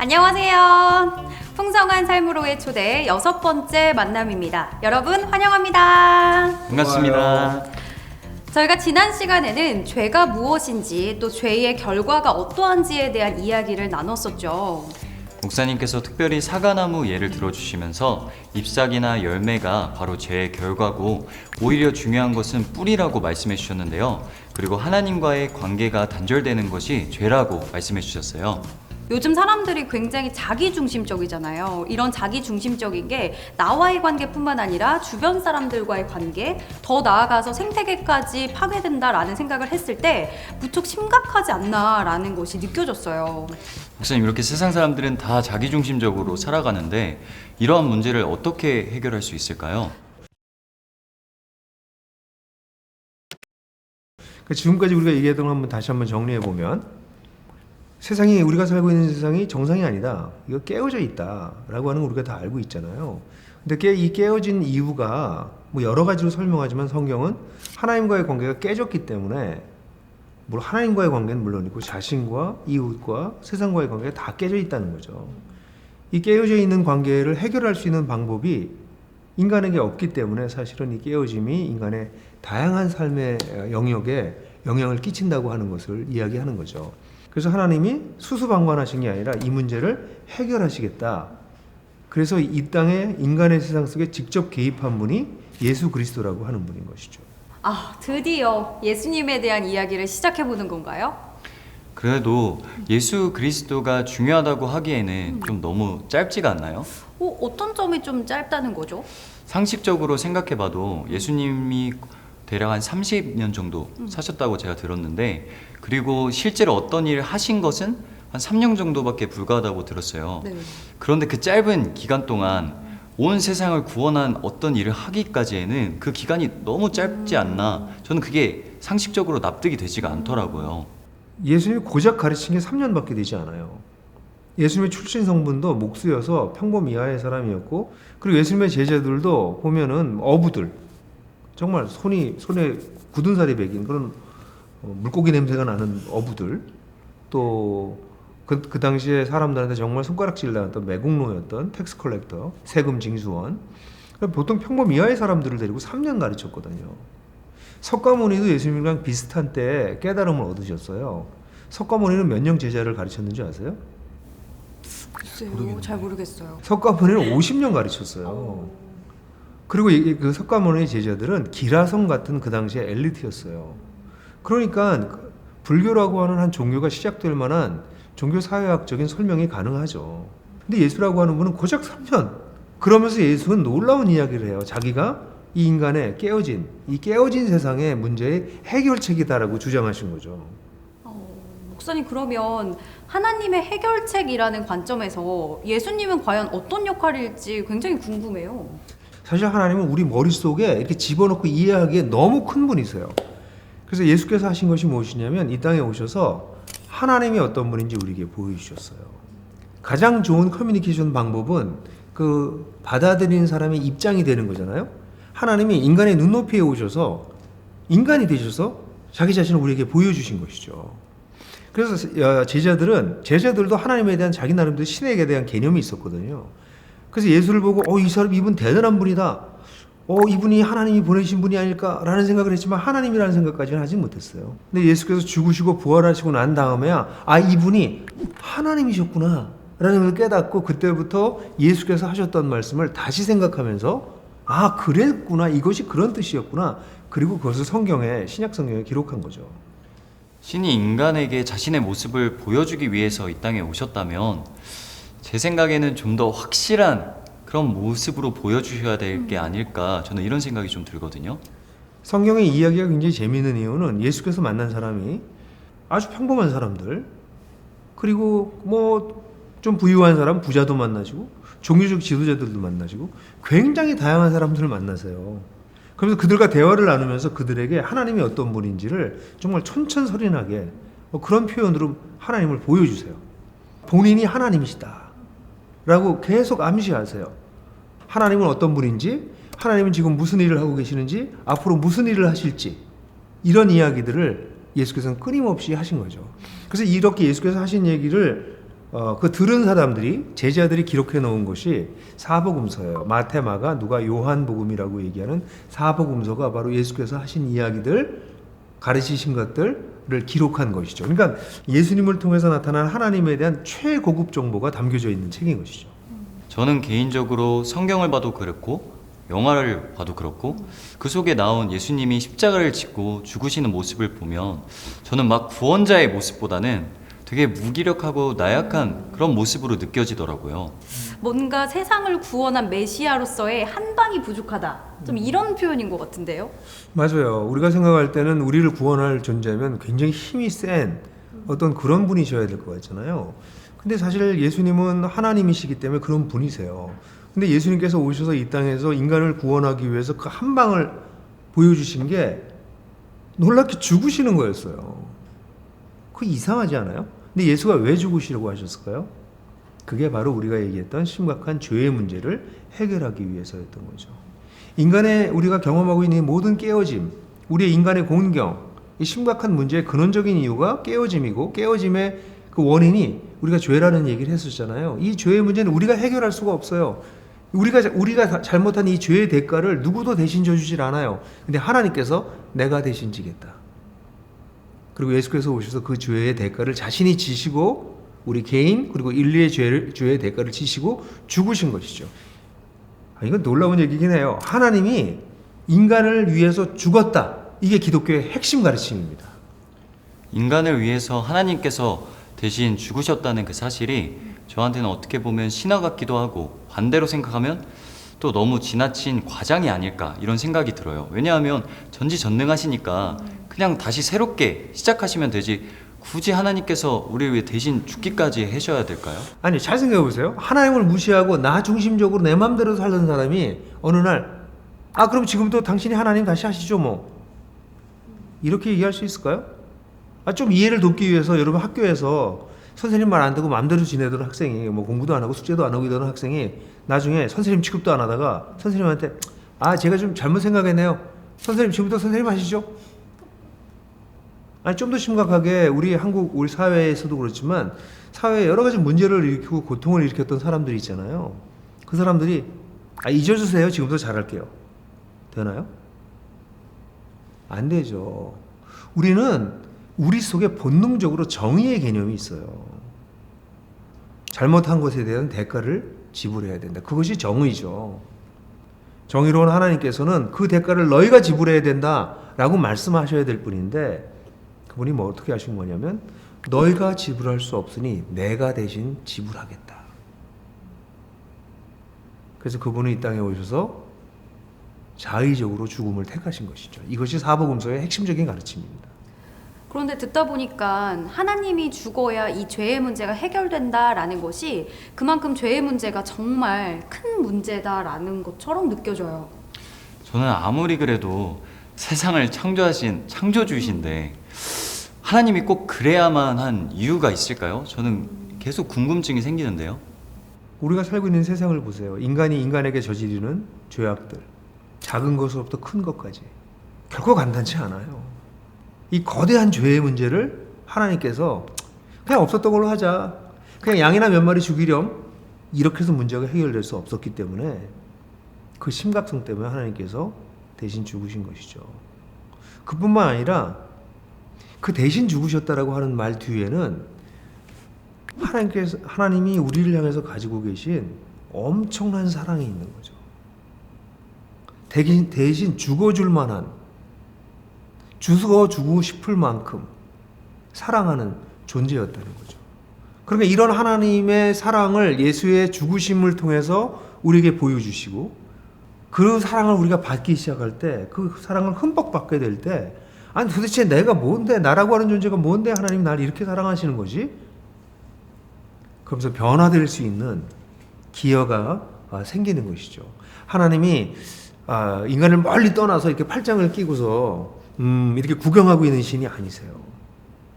안녕하세요. 풍성한 삶으로의 초대 6번째 만남입니다. 여러분 환영합니다. 반갑습니다. 저희가 지난 시간에는 죄가 무엇인지 또 죄의 결과가 어떠한지에 대한 이야기를 나눴었죠. 목사님께서 특별히 사과나무 예를 들어주시면서 잎사귀나 열매가 바로 죄의 결과고 오히려 중요한 것은 뿌리라고 말씀해 주셨는데요. 그리고 하나님과의 관계가 단절되는 것이 죄라고 말씀해 주셨어요. 요즘 사람들이 굉장히 자기중심적이잖아요. 이런 자기중심적인 게 나와의 관계뿐만 아니라 주변 사람들과의 관계, 더 나아가서 생태계까지 파괴된다라는 생각을 했을 때 무척 심각하지 않나라는 것이 느껴졌어요. 목사님, 이렇게 세상 사람들은 다 자기중심적으로 살아가는데 이러한 문제를 어떻게 해결할 수 있을까요? 지금까지 우리가 얘기했던 걸 다시 한번 정리해 보면, 세상이, 우리가 살고 있는 세상이 정상이 아니다, 이거 깨어져 있다라고 하는 걸 우리가 다 알고 있잖아요. 근데 이 깨어진 이유가 뭐 여러 가지로 설명하지만 성경은 하나님과의 관계가 깨졌기 때문에, 물론 하나님과의 관계는 물론이고 자신과 이웃과 세상과의 관계가 다 깨져 있다는 거죠. 이 깨어져 있는 관계를 해결할 수 있는 방법이 인간에게 없기 때문에 사실은 이 깨어짐이 인간의 다양한 삶의 영역에 영향을 끼친다고 하는 것을 이야기하는 거죠. 그래서 하나님이 수수방관하신 게 아니라 이 문제를 해결하시겠다. 그래서 이 땅에 인간의 세상 속에 직접 개입한 분이 예수 그리스도라고 하는 분인 것이죠. 드디어 예수님에 대한 이야기를 시작해보는 건가요? 그래도 예수 그리스도가 중요하다고 하기에는 좀 너무 짧지가 않나요? 어떤 점이 좀 짧다는 거죠? 상식적으로 생각해봐도 예수님이 대략 한 30년 정도 사셨다고 제가 들었는데, 그리고 실제로 어떤 일을 하신 것은 한 3년 정도밖에 불과하다고 들었어요. 네. 그런데 그 짧은 기간 동안 온 세상을 구원한 어떤 일을 하기까지에는 그 기간이 너무 짧지 않나, 저는 그게 상식적으로 납득이 되지가 않더라고요. 예수님이 고작 가르친 게 3년밖에 되지 않아요. 예수님의 출신 성분도 목수여서 평범 이하의 사람이었고, 그리고 예수님의 제자들도 보면은 어부들, 정말 손에 굳은 살이 배긴 그런 물고기 냄새가 나는 어부들, 또 그 당시에 사람들한테 정말 손가락질 나왔던 매국노였던 텍스 컬렉터, 세금 징수원, 보통 평범 이하의 사람들을 데리고 3년 가르쳤거든요. 석가모니도 예수님이랑 비슷한 때에 깨달음을 얻으셨어요. 석가모니는 몇 년 제자를 가르쳤는지 아세요? 글쎄요, 잘 모르겠어요. 석가모니는 50년 가르쳤어요. 그리고 그 석가모니의 제자들은 기라성 같은 그 당시의 엘리트였어요. 그러니까 불교라고 하는 한 종교가 시작될 만한 종교 사회학적인 설명이 가능하죠. 근데 예수라고 하는 분은 고작 3년. 그러면서 예수는 놀라운 이야기를 해요. 자기가 이 인간의 이 깨어진 세상의 문제의 해결책이다라고 주장하신 거죠. 목사님, 그러면 하나님의 해결책이라는 관점에서 예수님은 과연 어떤 역할일지 굉장히 궁금해요. 사실 하나님은 우리 머릿속에 이렇게 집어넣고 이해하기에 너무 큰 분이세요. 그래서 예수께서 하신 것이 무엇이냐면 이 땅에 오셔서 하나님이 어떤 분인지 우리에게 보여주셨어요. 가장 좋은 커뮤니케이션 방법은 그 받아들이는 사람의 입장이 되는 거잖아요. 하나님이 인간의 눈높이에 오셔서 인간이 되셔서 자기 자신을 우리에게 보여주신 것이죠. 그래서 제자들도 하나님에 대한 자기 나름대로 신에게 대한 개념이 있었거든요. 그래서 예수를 보고 이분 대단한 분이다, 이분이 하나님이 보내신 분이 아닐까라는 생각을 했지만 하나님이라는 생각까지는 하지 못했어요. 근데 예수께서 죽으시고 부활하시고 난 다음에야 이분이 하나님이셨구나 라는 걸 깨닫고, 그때부터 예수께서 하셨던 말씀을 다시 생각하면서 그랬구나, 이것이 그런 뜻이었구나, 그리고 그것을 신약 성경에 기록한 거죠. 신이 인간에게 자신의 모습을 보여주기 위해서 이 땅에 오셨다면 제 생각에는 좀 더 확실한 그런 모습으로 보여주셔야 될 게 아닐까, 저는 이런 생각이 좀 들거든요. 성경의 이야기가 굉장히 재미있는 이유는 예수께서 만난 사람이 아주 평범한 사람들, 그리고 뭐 좀 부유한 사람, 부자도 만나시고 종교적 지도자들도 만나시고 굉장히 다양한 사람들을 만나세요. 그래서 그들과 대화를 나누면서 그들에게 하나님이 어떤 분인지를 정말 천천설인하게 그런 표현으로 하나님을 보여주세요. 본인이 하나님이시다 라고 계속 암시하세요. 하나님은 어떤 분인지, 하나님은 지금 무슨 일을 하고 계시는지, 앞으로 무슨 일을 하실지, 이런 이야기들을 예수께서는 끊임없이 하신 거죠. 그래서 이렇게 예수께서 하신 얘기를 그 들은 사람들이 제자들이 기록해 놓은 것이 사복음서예요. 마태, 마가, 누가, 요한복음이라고 얘기하는 사복음서가 바로 예수께서 하신 이야기들, 가르치신 것들을 기록한 것이죠. 그러니까 예수님을 통해서 나타난 하나님에 대한 최고급 정보가 담겨져 있는 책인 것이죠. 저는 개인적으로 성경을 봐도 그렇고 영화를 봐도 그렇고 그 속에 나온 예수님이 십자가를 짓고 죽으시는 모습을 보면 저는 막 구원자의 모습보다는 되게 무기력하고 나약한 그런 모습으로 느껴지더라고요. 뭔가 세상을 구원한 메시아로서의 한 방이 부족하다. 좀 이런 표현인 것 같은데요. 맞아요. 우리가 생각할 때는 우리를 구원할 존재면 굉장히 힘이 센 어떤 그런 분이셔야 될 것 같잖아요. 근데 사실 예수님은 하나님이시기 때문에 그런 분이세요. 근데 예수님께서 오셔서 이 땅에서 인간을 구원하기 위해서 그 한 방을 보여주신 게 놀랍게 죽으시는 거였어요. 그거 이상하지 않아요? 근데 예수가 왜 죽으시려고 하셨을까요? 그게 바로 우리가 얘기했던 심각한 죄의 문제를 해결하기 위해서였던 거죠. 인간의 우리가 경험하고 있는 모든 깨어짐, 우리의 인간의 공경, 이 심각한 문제의 근원적인 이유가 깨어짐이고 깨어짐의 그 원인이 우리가 죄라는 얘기를 했었잖아요. 이 죄의 문제는 우리가 해결할 수가 없어요. 우리가 잘못한 이 죄의 대가를 누구도 대신 져주질 않아요. 근데 하나님께서 내가 대신 지겠다. 그리고 예수께서 오셔서 그 죄의 대가를 자신이 지시고 우리 개인 그리고 인류의 죄의 대가를 지시고 죽으신 것이죠. 이건 놀라운 얘기긴 해요. 하나님이 인간을 위해서 죽었다. 이게 기독교의 핵심 가르침입니다. 인간을 위해서 하나님께서 대신 죽으셨다는 그 사실이 저한테는 어떻게 보면 신화 같기도 하고 반대로 생각하면 또 너무 지나친 과장이 아닐까 이런 생각이 들어요. 왜냐하면 전지전능하시니까 그냥 다시 새롭게 시작하시면 되지 굳이 하나님께서 우리를 위해 대신 죽기까지 하셔야 될까요? 아니 잘 생각해 보세요. 하나님을 무시하고 나 중심적으로 내 맘대로 살던 사람이 어느 날 그럼 지금부터 당신이 하나님 다시 하시죠 뭐 이렇게 얘기할 수 있을까요? 좀 이해를 돕기 위해서 여러분 학교에서 선생님 말 안 듣고 마음대로 지내던 학생이 뭐 공부도 안 하고 숙제도 안 하고 이러던 학생이 나중에 선생님 취급도 안 하다가 선생님한테 제가 좀 잘못 생각했네요. 선생님 지금부터 선생님 하시죠. 좀 더 심각하게 우리 사회에서도 그렇지만 사회에 여러 가지 문제를 일으키고 고통을 일으켰던 사람들이 있잖아요. 그 사람들이 잊어주세요. 지금부터 잘할게요. 되나요? 안 되죠. 우리는 우리 속에 본능적으로 정의의 개념이 있어요. 잘못한 것에 대한 대가를 지불해야 된다. 그것이 정의죠. 정의로운 하나님께서는 그 대가를 너희가 지불해야 된다라고 말씀하셔야 될 뿐인데 그분이 뭐 어떻게 하신 거냐면 너희가 지불할 수 없으니 내가 대신 지불하겠다. 그래서 그분은 이 땅에 오셔서 자의적으로 죽음을 택하신 것이죠. 이것이 사복음서의 핵심적인 가르침입니다. 그런데 듣다 보니까 하나님이 죽어야 이 죄의 문제가 해결된다라는 것이 그만큼 죄의 문제가 정말 큰 문제다라는 것처럼 느껴져요. 저는 아무리 그래도 세상을 창조하신 창조주이신데 하나님이 꼭 그래야만 한 이유가 있을까요? 저는 계속 궁금증이 생기는데요. 우리가 살고 있는 세상을 보세요. 인간이 인간에게 저지르는 죄악들, 작은 것으로부터 큰 것까지 결코 간단치 않아요. 이 거대한 죄의 문제를 하나님께서 그냥 없었던 걸로 하자. 그냥 양이나 몇 마리 죽이렴. 이렇게 해서 문제가 해결될 수 없었기 때문에 그 심각성 때문에 하나님께서 대신 죽으신 것이죠. 그뿐만 아니라 그 대신 죽으셨다라고 하는 말 뒤에는 하나님이 우리를 향해서 가지고 계신 엄청난 사랑이 있는 거죠. 대신 죽어줄 만한 죽어주고 싶을 만큼 사랑하는 존재였다는 거죠. 그러니까 이런 하나님의 사랑을 예수의 죽으심을 통해서 우리에게 보여주시고 그 사랑을 우리가 받기 시작할 때 그 사랑을 흠뻑 받게 될 때 도대체 내가 뭔데 나라고 하는 존재가 뭔데 하나님이 나를 이렇게 사랑하시는 거지? 그러면서 변화될 수 있는 기여가 생기는 것이죠. 하나님이 인간을 멀리 떠나서 이렇게 팔짱을 끼고서 이렇게 구경하고 있는 신이 아니세요.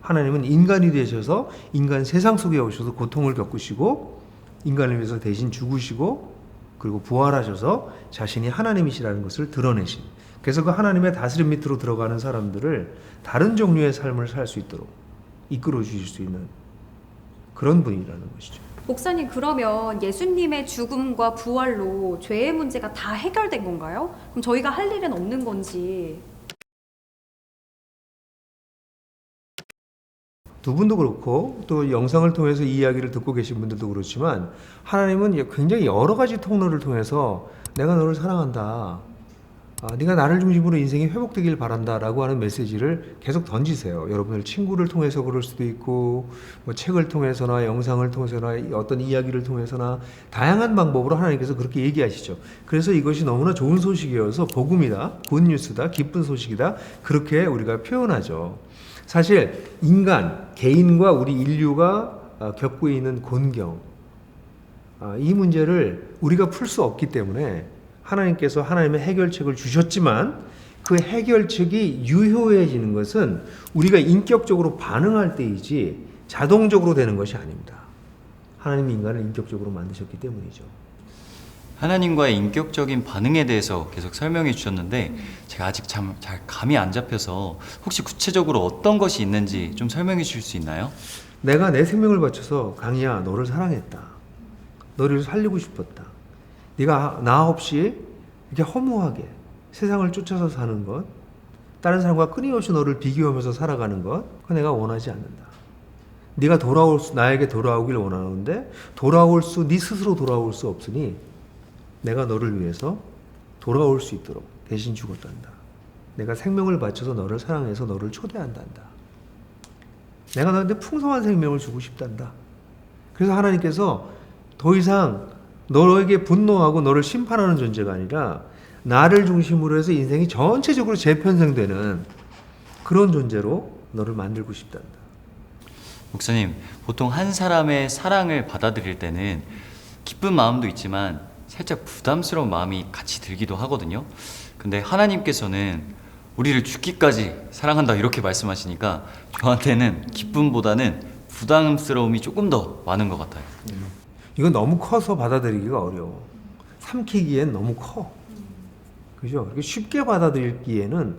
하나님은 인간이 되셔서 인간 세상 속에 오셔서 고통을 겪으시고 인간을 위해서 대신 죽으시고 그리고 부활하셔서 자신이 하나님이시라는 것을 드러내신, 그래서 그 하나님의 다스림 밑으로 들어가는 사람들을 다른 종류의 삶을 살 수 있도록 이끌어 주실 수 있는 그런 분이라는 것이죠. 목사님, 그러면 예수님의 죽음과 부활로 죄의 문제가 다 해결된 건가요? 그럼 저희가 할 일은 없는 건지. 두 분도 그렇고 또 영상을 통해서 이 이야기를 듣고 계신 분들도 그렇지만 하나님은 굉장히 여러 가지 통로를 통해서 내가 너를 사랑한다. 네가 나를 중심으로 인생이 회복되길 바란다라고 하는 메시지를 계속 던지세요. 여러분들 친구를 통해서 그럴 수도 있고 뭐 책을 통해서나 영상을 통해서나 어떤 이야기를 통해서나 다양한 방법으로 하나님께서 그렇게 얘기하시죠. 그래서 이것이 너무나 좋은 소식이어서 복음이다, 굿뉴스다, 기쁜 소식이다 그렇게 우리가 표현하죠. 사실 인간, 개인과 우리 인류가 겪고 있는 곤경, 이 문제를 우리가 풀 수 없기 때문에 하나님께서 하나님의 해결책을 주셨지만 그 해결책이 유효해지는 것은 우리가 인격적으로 반응할 때이지 자동적으로 되는 것이 아닙니다. 하나님이 인간을 인격적으로 만드셨기 때문이죠. 하나님과의 인격적인 반응에 대해서 계속 설명해 주셨는데 제가 아직 잘 감이 안 잡혀서 혹시 구체적으로 어떤 것이 있는지 좀 설명해 주실 수 있나요? 내가 내 생명을 바쳐서 강희야 너를 사랑했다. 너를 살리고 싶었다. 네가 나 없이 이렇게 허무하게 세상을 쫓아서 사는 것, 다른 사람과 끊임없이 너를 비교하면서 살아가는 것, 그거 내가 원하지 않는다. 네가 나에게 돌아오길 원하는데 네 스스로 돌아올 수 없으니 내가 너를 위해서 돌아올 수 있도록 대신 죽었단다. 내가 생명을 바쳐서 너를 사랑해서 너를 초대한단다. 내가 너한테 풍성한 생명을 주고 싶단다. 그래서 하나님께서 더 이상 너에게 분노하고 너를 심판하는 존재가 아니라 나를 중심으로 해서 인생이 전체적으로 재편성되는 그런 존재로 너를 만들고 싶단다. 목사님, 보통 한 사람의 사랑을 받아들일 때는 기쁜 마음도 있지만 살짝 부담스러운 마음이 같이 들기도 하거든요. 근데 하나님께서는 우리를 죽기까지 사랑한다 이렇게 말씀하시니까 저한테는 기쁨보다는 부담스러움이 조금 더 많은 것 같아요. 이건 너무 커서 받아들이기가 어려워. 삼키기엔 너무 커. 그죠? 이렇게 쉽게 받아들이기에는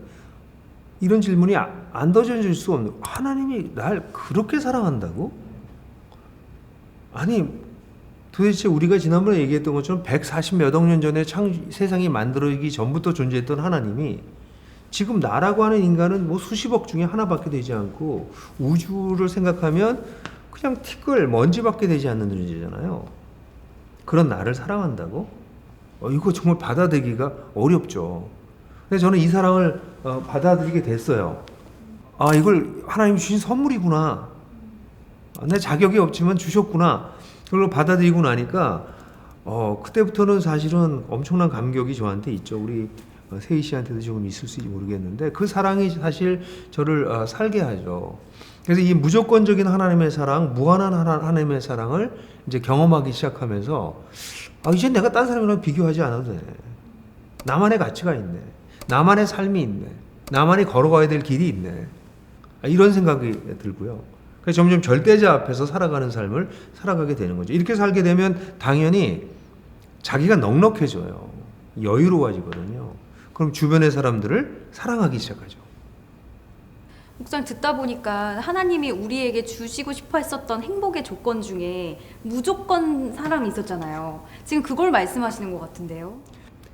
이런 질문이 안 던져질 수 없는, 하나님이 날 그렇게 사랑한다고? 아니, 도대체 우리가 지난번에 얘기했던 것처럼 140몇 억 년 전에 세상이 만들어지기 전부터 존재했던 하나님이 지금 나라고 하는 인간은 뭐 수십억 중에 하나밖에 되지 않고 우주를 생각하면 그냥 티끌, 먼지밖에 되지 않는 존재잖아요. 그런 나를 사랑한다고? 이거 정말 받아들이기가 어렵죠. 근데 저는 이 사랑을 받아들이게 됐어요. 이걸 하나님 주신 선물이구나. 내 자격이 없지만 주셨구나. 그걸 받아들이고 나니까 그때부터는 사실은 엄청난 감격이 저한테 있죠. 우리 세희 씨한테도 조금 있을지 모르겠는데 그 사랑이 사실 저를 살게 하죠. 그래서 이 무조건적인 하나님의 사랑, 무한한 하나님의 사랑을 이제 경험하기 시작하면서 이제 내가 딴 사람이랑 비교하지 않아도 돼. 나만의 가치가 있네. 나만의 삶이 있네. 나만이 걸어가야 될 길이 있네. 이런 생각이 들고요. 그래서 점점 절대자 앞에서 살아가는 삶을 살아가게 되는 거죠. 이렇게 살게 되면 당연히 자기가 넉넉해져요. 여유로워지거든요. 그럼 주변의 사람들을 사랑하기 시작하죠. 목사님, 듣다 보니까 하나님이 우리에게 주시고 싶어 했었던 행복의 조건 중에 무조건 사랑이 있었잖아요. 지금 그걸 말씀하시는 것 같은데요.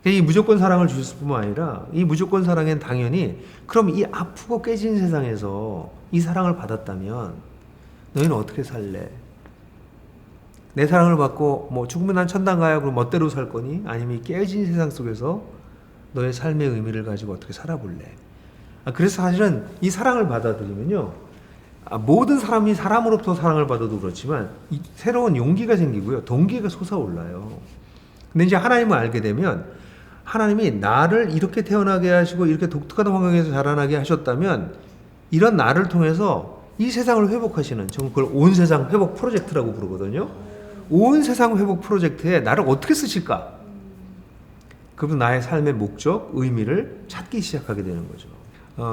이 무조건 사랑을 주실 뿐만 아니라 이 무조건 사랑엔 당연히 그럼 이 아프고 깨진 세상에서 이 사랑을 받았다면 너희는 어떻게 살래? 내 사랑을 받고 뭐 죽으면 난 천당 가야 그럼 멋대로 살 거니? 아니면 이 깨진 세상 속에서 너의 삶의 의미를 가지고 어떻게 살아볼래? 그래서 사실은 이 사랑을 받아들이면요, 모든 사람이 사람으로부터 사랑을 받아도 그렇지만 새로운 용기가 생기고요, 동기가 솟아올라요. 근데 이제 하나님을 알게 되면 하나님이 나를 이렇게 태어나게 하시고 이렇게 독특한 환경에서 자라나게 하셨다면 이런 나를 통해서 이 세상을 회복하시는, 저는 그걸 온 세상 회복 프로젝트라고 부르거든요. 온 세상 회복 프로젝트에 나를 어떻게 쓰실까? 그러면 나의 삶의 목적, 의미를 찾기 시작하게 되는 거죠.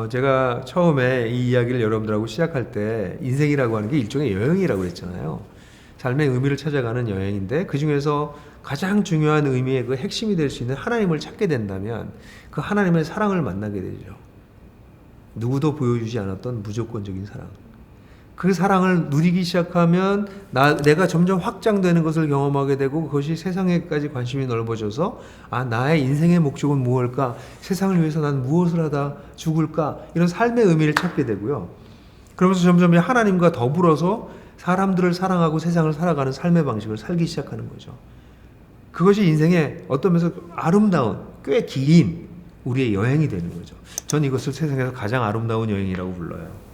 제가 처음에 이 이야기를 여러분들하고 시작할 때 인생이라고 하는 게 일종의 여행이라고 했잖아요. 삶의 의미를 찾아가는 여행인데 그 중에서 가장 중요한 의미의 그 핵심이 될 수 있는 하나님을 찾게 된다면 그 하나님의 사랑을 만나게 되죠. 누구도 보여주지 않았던 무조건적인 사랑. 그 사랑을 누리기 시작하면 내가 점점 확장되는 것을 경험하게 되고 그것이 세상에까지 관심이 넓어져서 나의 인생의 목적은 무엇일까? 세상을 위해서 난 무엇을 하다 죽을까? 이런 삶의 의미를 찾게 되고요. 그러면서 점점 하나님과 더불어서 사람들을 사랑하고 세상을 살아가는 삶의 방식을 살기 시작하는 거죠. 그것이 인생의 어떤 면에서 아름다운 꽤 긴 우리의 여행이 되는 거죠. 전 이것을 세상에서 가장 아름다운 여행이라고 불러요.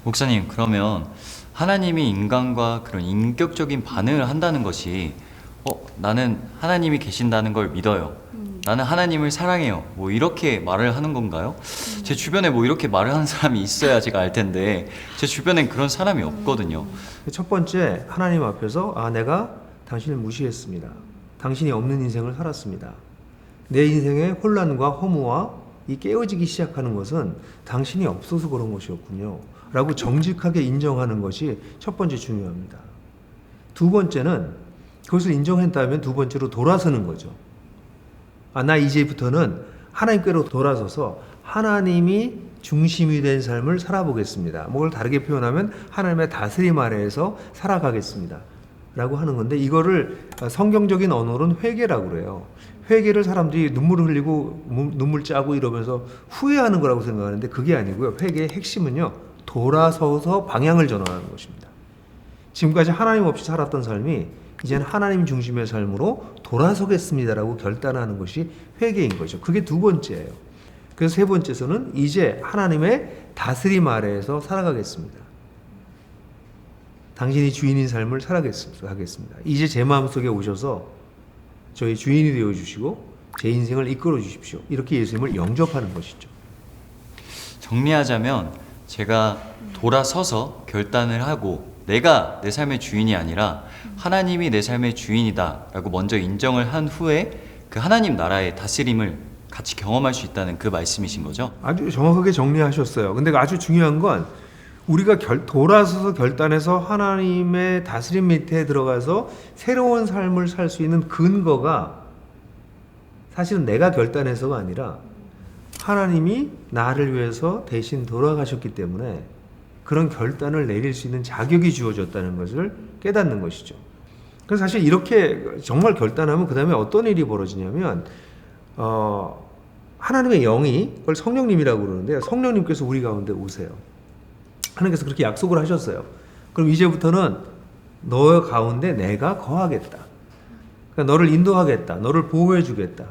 목사님, 그러면 하나님이 인간과 그런 인격적인 반응을 한다는 것이 나는 하나님이 계신다는 걸 믿어요. 나는 하나님을 사랑해요. 뭐 이렇게 말을 하는 건가요? 제 주변에 뭐 이렇게 말을 하는 사람이 있어야 제가 알 텐데 제 주변엔 그런 사람이 없거든요. 첫 번째, 하나님 앞에서 내가 당신을 무시했습니다. 당신이 없는 인생을 살았습니다. 내 인생의 혼란과 허무와 이 깨어지기 시작하는 것은 당신이 없어서 그런 것이었군요. 라고 정직하게 인정하는 것이 첫 번째 중요합니다. 두 번째는 그것을 인정했다면 두 번째로 돌아서는 거죠. 나 이제부터는 하나님께로 돌아서서 하나님이 중심이 된 삶을 살아보겠습니다. 뭘 다르게 표현하면 하나님의 다스림 아래에서 살아가겠습니다. 라고 하는 건데 이거를 성경적인 언어로는 회개라고 그래요. 회개를 사람들이 눈물을 흘리고 눈물 짜고 이러면서 후회하는 거라고 생각하는데 그게 아니고요. 회개의 핵심은요. 돌아서서 방향을 전환하는 것입니다. 지금까지 하나님 없이 살았던 삶이 이제는 하나님 중심의 삶으로 돌아서겠습니다라고 결단하는 것이 회개인 거죠. 그게 두 번째예요. 그래서 세 번째에서는 이제 하나님의 다스림 아래에서 살아가겠습니다. 당신이 주인인 삶을 살아가겠습니다. 이제 제 마음속에 오셔서 저희 주인이 되어주시고 제 인생을 이끌어 주십시오. 이렇게 예수님을 영접하는 것이죠. 정리하자면 제가 돌아서서 결단을 하고 내가 내 삶의 주인이 아니라 하나님이 내 삶의 주인이다 라고 먼저 인정을 한 후에 그 하나님 나라의 다스림을 같이 경험할 수 있다는 그 말씀이신 거죠? 아주 정확하게 정리하셨어요. 근데 아주 중요한 건 우리가 돌아서서 결단해서 하나님의 다스림 밑에 들어가서 새로운 삶을 살 수 있는 근거가 사실은 내가 결단해서가 아니라 하나님이 나를 위해서 대신 돌아가셨기 때문에 그런 결단을 내릴 수 있는 자격이 주어졌다는 것을 깨닫는 것이죠. 그래서 사실 이렇게 정말 결단하면 그 다음에 어떤 일이 벌어지냐면 하나님의 영이 그걸 성령님이라고 그러는데요. 성령님께서 우리 가운데 오세요. 하나님께서 그렇게 약속을 하셨어요. 그럼 이제부터는 너 가운데 내가 거하겠다. 그러니까 너를 인도하겠다. 너를 보호해 주겠다.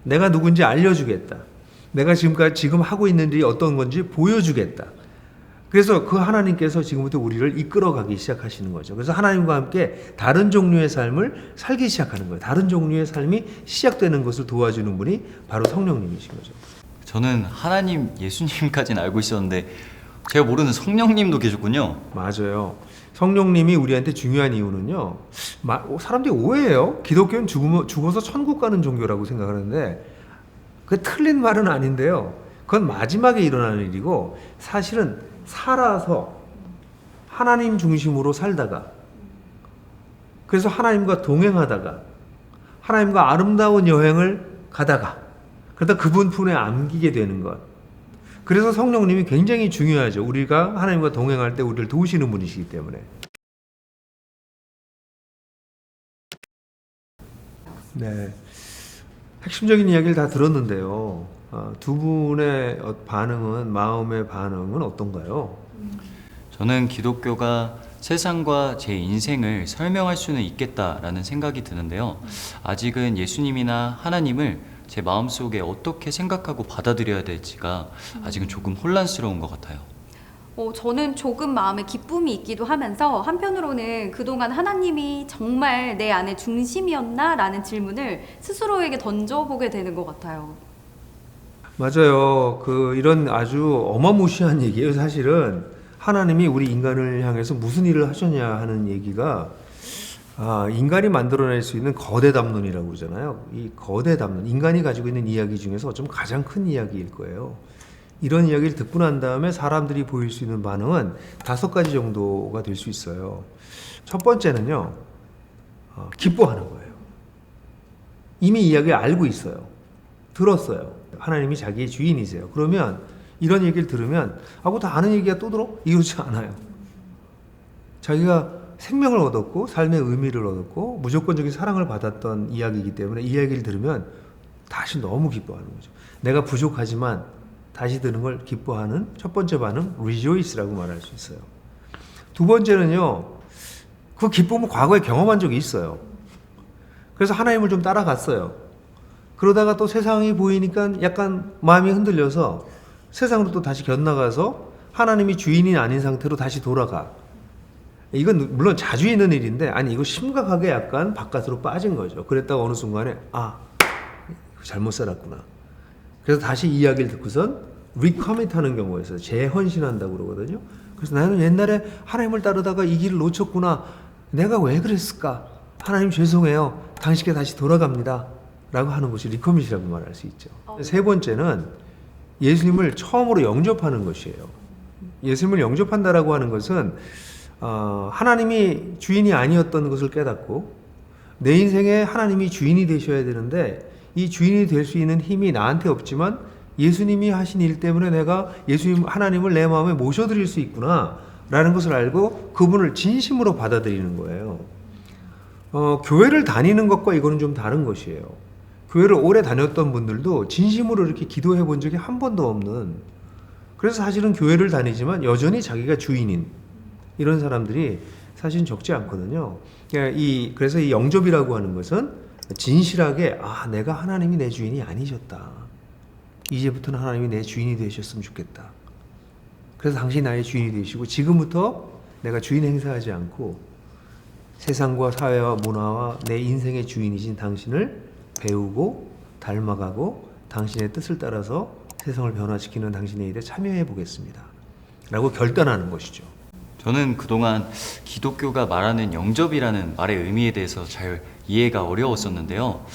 내가 누군지 알려주겠다. 내가 지금 하고 있는 일이 어떤 건지 보여주겠다. 그래서 그 하나님께서 지금부터 우리를 이끌어가기 시작하시는 거죠. 그래서 하나님과 함께 다른 종류의 삶을 살기 시작하는 거예요. 다른 종류의 삶이 시작되는 것을 도와주는 분이 바로 성령님이신 거죠. 저는 하나님, 예수님까지는 알고 있었는데 제가 모르는 성령님도 계셨군요. 맞아요. 성령님이 우리한테 중요한 이유는요. 사람들이 오해해요. 기독교는 죽어서 천국 가는 종교라고 생각하는데 그게 틀린 말은 아닌데요. 그건 마지막에 일어나는 일이고 사실은 살아서 하나님 중심으로 살다가 그래서 하나님과 동행하다가 하나님과 아름다운 여행을 가다가 그러다 그분 품에 안기게 되는 것. 그래서 성령님이 굉장히 중요하죠. 우리가 하나님과 동행할 때 우리를 도우시는 분이시기 때문에. 네. 핵심적인 이야기를 다 들었는데요. 두 분의 반응은, 마음의 반응은 어떤가요? 저는 기독교가 세상과 제 인생을 설명할 수는 있겠다라는 생각이 드는데요. 아직은 예수님이나 하나님을 제 마음속에 어떻게 생각하고 받아들여야 될지가 아직은 조금 혼란스러운 것 같아요. 저는 조금 마음에 기쁨이 있기도 하면서 한편으로는 그동안 하나님이 정말 내 안의 중심이었나? 라는 질문을 스스로에게 던져보게 되는 것 같아요. 맞아요. 이런 아주 어마무시한 얘기예요. 사실은 하나님이 우리 인간을 향해서 무슨 일을 하셨냐 하는 얘기가 인간이 만들어낼 수 있는 거대 담론이라고 그러잖아요. 이 거대 담론, 인간이 가지고 있는 이야기 중에서 좀 가장 큰 이야기일 거예요. 이런 이야기를 듣고 난 다음에 사람들이 보일 수 있는 반응은 5가지 정도가 될 수 있어요. 첫 번째는요, 기뻐하는 거예요. 이미 이야기를 알고 있어요. 들었어요. 하나님이 자기의 주인이세요. 그러면 이런 얘기를 들으면 그거 다 아는 얘기야 또 들어? 이러지 않아요. 자기가 생명을 얻었고 삶의 의미를 얻었고 무조건적인 사랑을 받았던 이야기이기 때문에 이 이야기를 들으면 다시 너무 기뻐하는 거죠. 내가 부족하지만 다시 드는 걸 기뻐하는 첫 번째 반응 rejoice라고 말할 수 있어요. 두 번째는요. 그 기쁨을 과거에 경험한 적이 있어요. 그래서 하나님을 좀 따라갔어요. 그러다가 또 세상이 보이니까 약간 마음이 흔들려서 세상으로 또 다시 견나가서 하나님이 주인이 아닌 상태로 다시 돌아가. 이건 물론 자주 있는 일인데 이거 심각하게 약간 바깥으로 빠진 거죠. 그랬다가 어느 순간에 잘못 살았구나. 그래서 다시 이야기를 듣고선 recommit 하는 경우가 있어요. 재헌신한다고 그러거든요. 그래서 나는 옛날에 하나님을 따르다가 이 길을 놓쳤구나. 내가 왜 그랬을까? 하나님 죄송해요. 당신께 다시 돌아갑니다. 라고 하는 것이 리커밋이라고 말할 수 있죠. 세 번째는 예수님을 처음으로 영접하는 것이에요. 예수님을 영접한다라고 하는 것은 하나님이 주인이 아니었던 것을 깨닫고 내 인생에 하나님이 주인이 되셔야 되는데 이 주인이 될 수 있는 힘이 나한테 없지만 예수님이 하신 일 때문에 내가 하나님을 내 마음에 모셔드릴 수 있구나 라는 것을 알고 그분을 진심으로 받아들이는 거예요. 교회를 다니는 것과 이거는 좀 다른 것이에요. 교회를 오래 다녔던 분들도 진심으로 이렇게 기도해 본 적이 한 번도 없는, 그래서 사실은 교회를 다니지만 여전히 자기가 주인인 이런 사람들이 사실은 적지 않거든요. 그래서 이 영접이라고 하는 것은 진실하게 내가 하나님이 내 주인이 아니셨다. 이제부터는 하나님이 내 주인이 되셨으면 좋겠다. 그래서 당신이 나의 주인이 되시고 지금부터 내가 주인 행사하지 않고 세상과 사회와 문화와 내 인생의 주인이신 당신을 배우고 닮아가고 당신의 뜻을 따라서 세상을 변화시키는 당신의 일에 참여해 보겠습니다. 라고 결단하는 것이죠. 저는 그동안 기독교가 말하는 영접이라는 말의 의미에 대해서 잘 이해가 어려웠었는데요.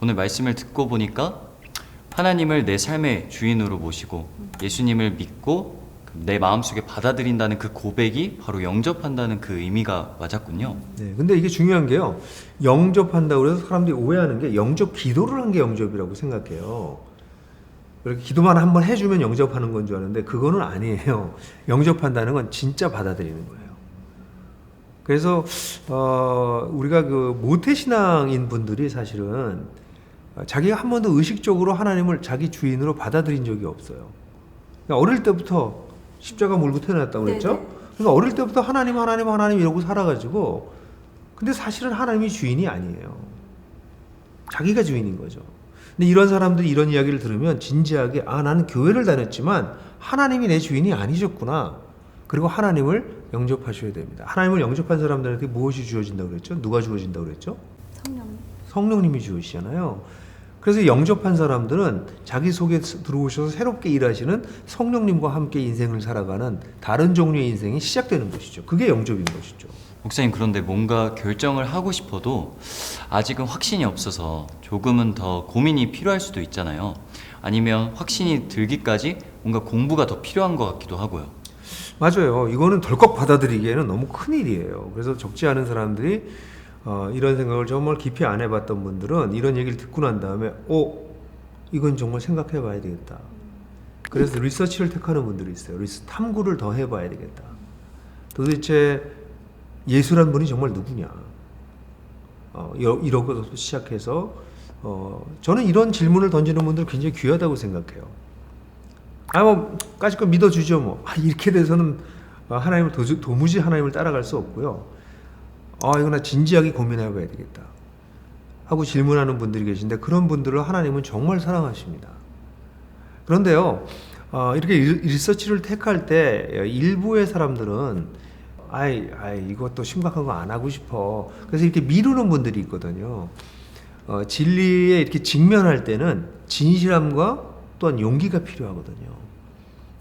오늘 말씀을 듣고 보니까 하나님을 내 삶의 주인으로 모시고 예수님을 믿고 내 마음속에 받아들인다는 그 고백이 바로 영접한다는 그 의미가 맞았군요. 네, 근데 이게 중요한 게요. 영접한다고 해서 사람들이 오해하는 게 영접 기도를 한 게 영접이라고 생각해요. 그렇게 기도만 한번 해주면 영접하는 건 줄 아는데 그거는 아니에요. 영접한다는 건 진짜 받아들이는 거예요. 그래서 우리가 그 모태신앙인 분들이 사실은 자기가 한 번도 의식적으로 하나님을 자기 주인으로 받아들인 적이 없어요. 그러니까 어릴 때부터 십자가 물고 태어났다고 그랬죠? 네네. 그러니까 어릴 때부터 하나님 이러고 살아가지고 근데 사실은 하나님이 주인이 아니에요. 자기가 주인인 거죠. 근데 이런 사람들이 이런 이야기를 들으면 진지하게 나는 교회를 다녔지만 하나님이 내 주인이 아니셨구나. 그리고 하나님을 영접하셔야 됩니다. 하나님을 영접한 사람들한테 무엇이 주어진다고 그랬죠? 누가 주어진다고 그랬죠? 성령. 성령님이 주시잖아요. 그래서 영접한 사람들은 자기 속에 들어오셔서 새롭게 일하시는 성령님과 함께 인생을 살아가는 다른 종류의 인생이 시작되는 것이죠. 그게 영접인 것이죠. 목사님, 그런데 뭔가 결정을 하고 싶어도 아직은 확신이 없어서 조금은 더 고민이 필요할 수도 있잖아요. 아니면 확신이 들기까지 뭔가 공부가 더 필요한 것 같기도 하고요. 맞아요. 이거는 덜컥 받아들이기에는 너무 큰일이에요. 그래서 적지 않은 사람들이 이런 생각을 정말 깊이 안 해봤던 분들은 이런 얘기를 듣고 난 다음에 이건 정말 생각해 봐야 되겠다. 그래서 리서치를 택하는 분들이 있어요. 탐구를 더 해봐야 되겠다. 도대체 예수란 분이 정말 누구냐. 이런 것부터 시작해서 저는 이런 질문을 던지는 분들 굉장히 귀하다고 생각해요. 까짓 거 믿어주죠 이렇게 돼서는 하나님을 도무지 하나님을 따라갈 수 없고요. 이거 나 진지하게 고민해봐야 되겠다 하고 질문하는 분들이 계신데 그런 분들을 하나님은 정말 사랑하십니다. 그런데요, 이렇게 리서치를 택할 때 일부의 사람들은 이것도 심각한 거 안 하고 싶어. 그래서 이렇게 미루는 분들이 있거든요. 진리에 이렇게 직면할 때는 진실함과 또한 용기가 필요하거든요.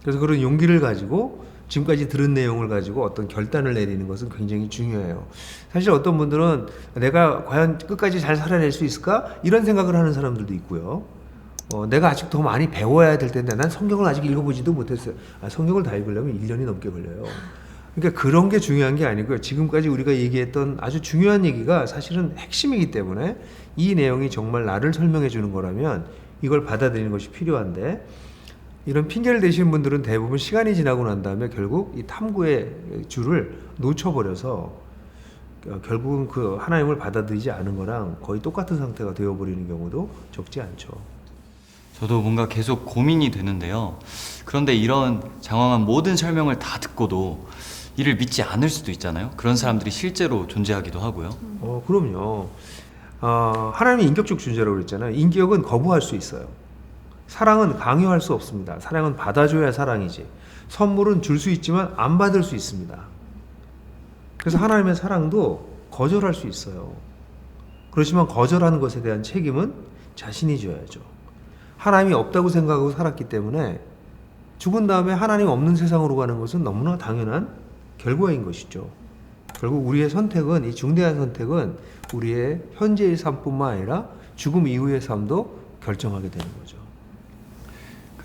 그래서 그런 용기를 가지고 지금까지 들은 내용을 가지고 어떤 결단을 내리는 것은 굉장히 중요해요. 사실 어떤 분들은 내가 과연 끝까지 잘 살아낼 수 있을까? 이런 생각을 하는 사람들도 있고요. 내가 아직 더 많이 배워야 될 텐데 난 성경을 아직 읽어보지도 못했어요. 성경을 다 읽으려면 1년이 넘게 걸려요. 그러니까 그런 게 중요한 게 아니고요. 지금까지 우리가 얘기했던 아주 중요한 얘기가 사실은 핵심이기 때문에 이 내용이 정말 나를 설명해 주는 거라면 이걸 받아들이는 것이 필요한데 이런 핑계를 대시는 분들은 대부분 시간이 지나고 난 다음에 결국 이 탐구의 줄을 놓쳐버려서 결국은 그 하나님을 받아들이지 않은 거랑 거의 똑같은 상태가 되어버리는 경우도 적지 않죠. 저도 뭔가 계속 고민이 되는데요. 그런데 이런 장황한 모든 설명을 다 듣고도 이를 믿지 않을 수도 있잖아요. 그런 사람들이 실제로 존재하기도 하고요. 그럼요. 하나님이 인격적 존재라고 그랬잖아요. 인격은 거부할 수 있어요. 사랑은 강요할 수 없습니다. 사랑은 받아줘야 사랑이지. 선물은 줄 수 있지만 안 받을 수 있습니다. 그래서 하나님의 사랑도 거절할 수 있어요. 그렇지만 거절하는 것에 대한 책임은 자신이 져야죠. 하나님이 없다고 생각하고 살았기 때문에 죽은 다음에 하나님 없는 세상으로 가는 것은 너무나 당연한 결과인 것이죠. 결국 우리의 선택은, 이 중대한 선택은 우리의 현재의 삶뿐만 아니라 죽음 이후의 삶도 결정하게 되는 거죠.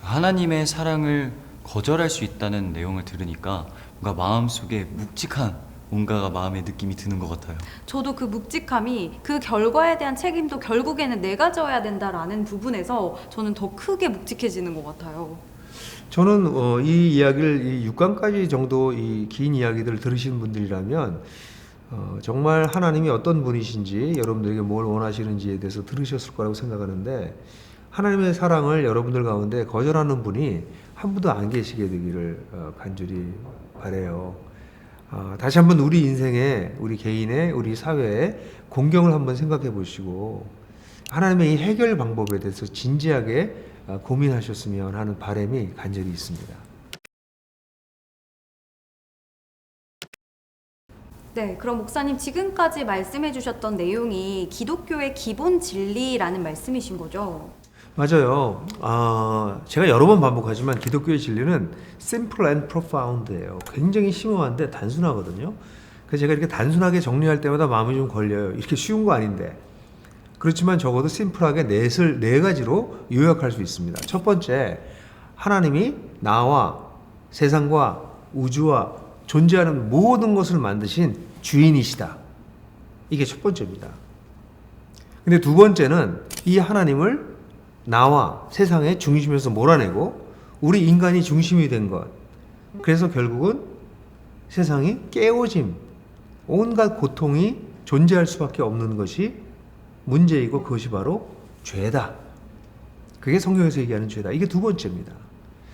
하나님의 사랑을 거절할 수 있다는 내용을 들으니까 뭔가 마음속에 묵직한 뭔가가 마음의 느낌이 드는 것 같아요. 저도 그 묵직함이 그 결과에 대한 책임도 결국에는 내가 져야 된다라는 부분에서 저는 더 크게 묵직해지는 것 같아요. 저는 이 이야기를 이 6강까지 정도 이 긴 이야기들을 들으신 분들이라면 정말 하나님이 어떤 분이신지, 여러분들에게 뭘 원하시는지에 대해서 들으셨을 거라고 생각하는데, 하나님의 사랑을 여러분들 가운데 거절하는 분이 한 분도 안 계시게 되기를 간절히 바라요. 다시 한번 우리 인생에, 우리 개인의, 우리 사회의 공경을 한번 생각해 보시고 하나님의 이 해결 방법에 대해서 진지하게 고민하셨으면 하는 바람이 간절히 있습니다. 네, 그럼 목사님 지금까지 말씀해 주셨던 내용이 기독교의 기본 진리라는 말씀이신 거죠? 맞아요. 제가 여러 번 반복하지만 기독교의 진리는 simple and profound예요. 굉장히 심오한데 단순하거든요. 그래서 제가 이렇게 단순하게 정리할 때마다 마음이 좀 걸려요. 이렇게 쉬운 거 아닌데. 그렇지만 적어도 심플하게 네 가지로 요약할 수 있습니다. 첫 번째, 하나님이 나와 세상과 우주와 존재하는 모든 것을 만드신 주인이시다. 이게 첫 번째입니다. 근데 두 번째는 이 하나님을 나와 세상의 중심에서 몰아내고 우리 인간이 중심이 된 것. 그래서 결국은 세상이 깨어짐, 온갖 고통이 존재할 수밖에 없는 것이 문제이고 그것이 바로 죄다. 그게 성경에서 얘기하는 죄다. 이게 두 번째입니다.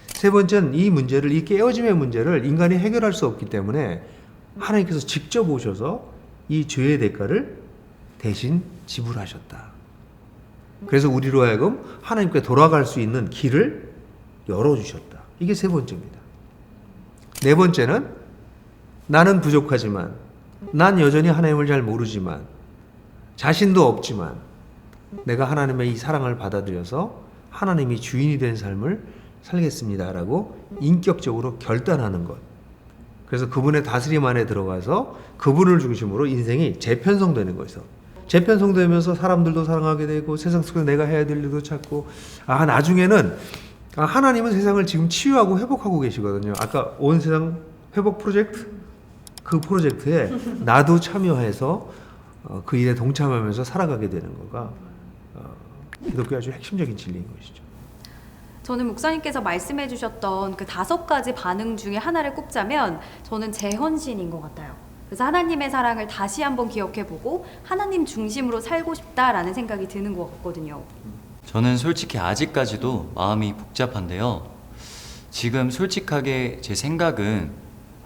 세 번째는 이 문제를, 이 깨어짐의 문제를 인간이 해결할 수 없기 때문에 하나님께서 직접 오셔서 이 죄의 대가를 대신 지불하셨다. 그래서 우리로 하여금 하나님께 돌아갈 수 있는 길을 열어주셨다. 이게 세 번째입니다. 네 번째는 나는 부족하지만, 난 여전히 하나님을 잘 모르지만, 자신도 없지만 내가 하나님의 이 사랑을 받아들여서 하나님이 주인이 된 삶을 살겠습니다라고 인격적으로 결단하는 것. 그래서 그분의 다스림 안에 들어가서 그분을 중심으로 인생이 재편성되는 거죠. 재편성되면서 사람들도 사랑하게 되고 세상 속에서 내가 해야 될 일도 찾고, 나중에는 하나님은 세상을 지금 치유하고 회복하고 계시거든요. 아까 온 세상 회복 프로젝트, 그 프로젝트에 나도 참여해서 그 일에 동참하면서 살아가게 되는 거가 기독교의 아주 핵심적인 진리인 것이죠. 저는 목사님께서 말씀해 주셨던 그 5가지 반응 중에 하나를 꼽자면 저는 재헌신인 것 같아요. 그래서 하나님의 사랑을 다시 한번 기억해보고 하나님 중심으로 살고 싶다라는 생각이 드는 것 같거든요. 저는 솔직히 아직까지도 마음이 복잡한데요. 지금 솔직하게 제 생각은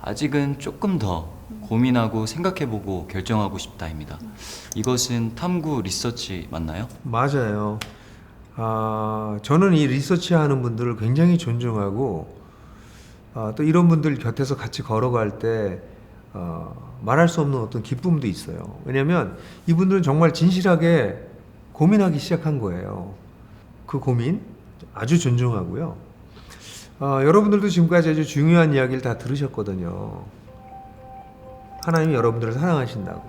아직은 조금 더 고민하고 생각해보고 결정하고 싶다입니다. 이것은 탐구 리서치 맞나요? 맞아요. 저는 이 리서치하는 분들을 굉장히 존중하고 또 이런 분들 곁에서 같이 걸어갈 때 말할 수 없는 어떤 기쁨도 있어요. 왜냐하면 이분들은 정말 진실하게 고민하기 시작한 거예요. 그 고민 아주 존중하고요. 여러분들도 지금까지 아주 중요한 이야기를 다 들으셨거든요. 하나님이 여러분들을 사랑하신다고,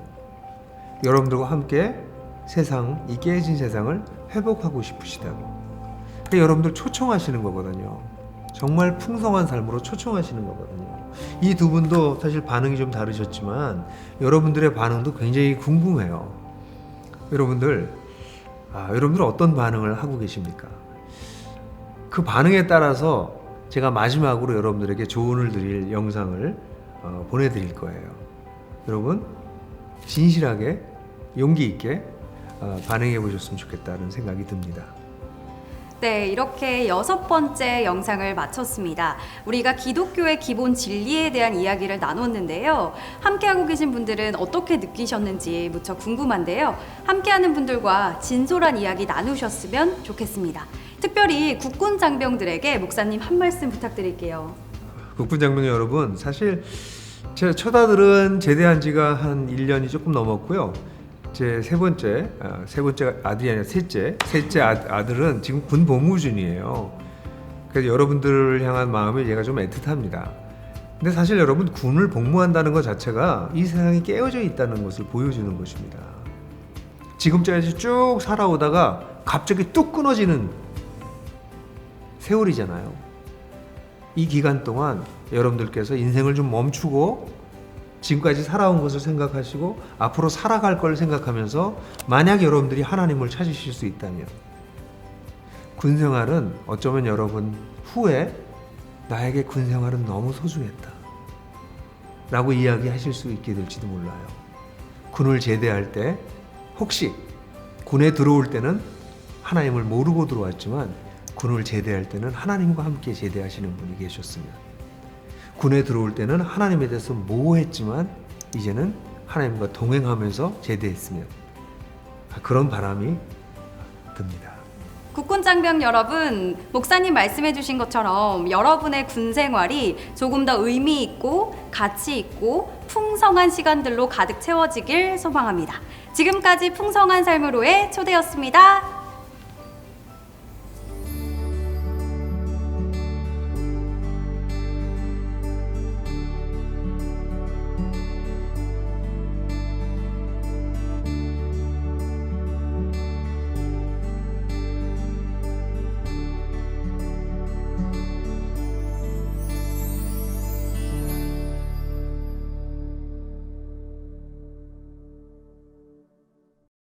여러분들과 함께 세상, 이 깨진 세상을 회복하고 싶으시다고. 그러니까 여러분들 초청하시는 거거든요. 정말 풍성한 삶으로 초청하시는 거거든요. 이 두 분도 사실 반응이 좀 다르셨지만 여러분들의 반응도 굉장히 궁금해요. 여러분들 어떤 반응을 하고 계십니까? 그 반응에 따라서 제가 마지막으로 여러분들에게 조언을 드릴 영상을 보내드릴 거예요. 여러분 진실하게 용기 있게 반응해 보셨으면 좋겠다는 생각이 듭니다. 네, 이렇게 6번째 영상을 마쳤습니다. 우리가 기독교의 기본 진리에 대한 이야기를 나눴는데요. 함께하고 계신 분들은 어떻게 느끼셨는지 무척 궁금한데요. 함께하는 분들과 진솔한 이야기 나누셨으면 좋겠습니다. 특별히 국군 장병들에게 목사님 한 말씀 부탁드릴게요. 국군 장병 여러분, 사실 제 첫 아들은 제대한 지가 한 1년이 조금 넘었고요. 제 세 번째 아들이 아니라 셋째 아들은 지금 군 복무 중이에요. 그래서 여러분들을 향한 마음이 제가 좀 애틋합니다. 근데 사실 여러분, 군을 복무한다는 것 자체가 이 세상이 깨어져 있다는 것을 보여주는 것입니다. 지금까지 쭉 살아오다가 갑자기 뚝 끊어지는 세월이잖아요. 이 기간 동안 여러분들께서 인생을 좀 멈추고 지금까지 살아온 것을 생각하시고 앞으로 살아갈 걸 생각하면서 만약 여러분들이 하나님을 찾으실 수 있다면 군생활은 어쩌면 여러분 후에 나에게 군생활은 너무 소중했다 라고 이야기하실 수 있게 될지도 몰라요. 군을 제대할 때 혹시 군에 들어올 때는 하나님을 모르고 들어왔지만 군을 제대할 때는 하나님과 함께 제대하시는 분이 계셨으면, 군에 들어올 때는 하나님에 대해서 모호했지만 이제는 하나님과 동행하면서 제대했으면, 그런 바람이 듭니다. 국군 장병 여러분, 목사님 말씀해 주신 것처럼 여러분의 군 생활이 조금 더 의미 있고 가치 있고 풍성한 시간들로 가득 채워지길 소망합니다. 지금까지 풍성한 삶으로의 초대였습니다.